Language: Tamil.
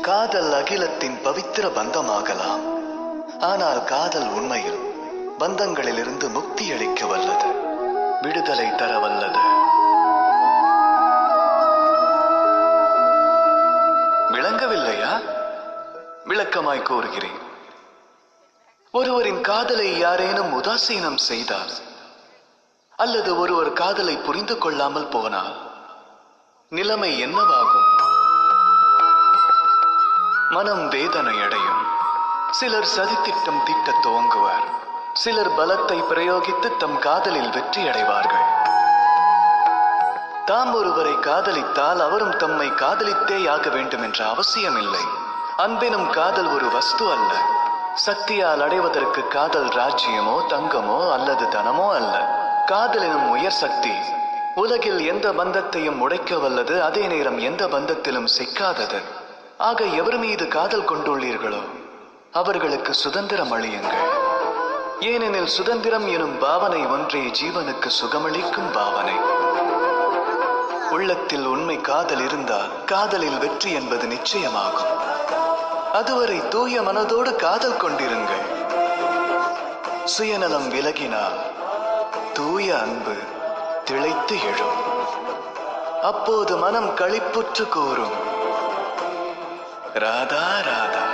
காதல் அகிலத்தின் பவித்திர பந்தமாகலாம். ஆனால் காதல் உண்மையில் பந்தங்களிலிருந்து முக்தி அளிக்க வல்லது, விடுதலை தர வல்லது. விளங்கவில்லையா? விளக்கமாய் கூறுகிறேன். ஒருவரின் காதலை யாரேனும் உதாசீனம் செய்தால், அல்லது ஒருவர் காதலை புரிந்து கொள்ளாமல் போனால் நிலைமை என்னவாகும்? மனம் வேதனை அடையும். சிலர் சதித்திட்டம் தீட்ட துவங்குவார். சிலர் பலத்தை பிரயோகித்து தம் காதலில் வெற்றி அடைவார்கள். தாம் ஒருவரை காதலித்தால் அவரும் தம்மை காதலித்தே ஆக வேண்டும் என்ற அவசியமில்லை. அன்பெனும் காதல் ஒரு வஸ்து அல்ல. சக்தியால் அடைவதற்கு காதல் ராஜ்யமோ தங்கமோ அல்லது தனமோ அல்ல. காதலினும் உயர் சக்தி உலகில் எந்த பந்தத்தையும் உடைக்க வல்லது, அதே நேரம் எந்த பந்தத்திலும் சிக்காதது. ஆக எவர் மீது காதல் கொண்டுள்ளீர்களோ அவர்களுக்கு சுதந்திரம் அளியுங்கள். ஏனெனில் சுதந்திரம் எனும் பாவனை ஒன்றே ஜீவனுக்கு சுகமளிக்கும் பாவனை. உள்ளத்தில் உண்மை காதல் இருந்தால் காதலில் வெற்றி என்பது நிச்சயமாகும். அதுவரை தூய மனதோடு காதல் கொண்டிருங்கள். சுயநலம் விலகினால் தூய அன்பு திளைத்து எழும். அப்போது மனம் களிப்புற்று கூறும், ராதா ராதா.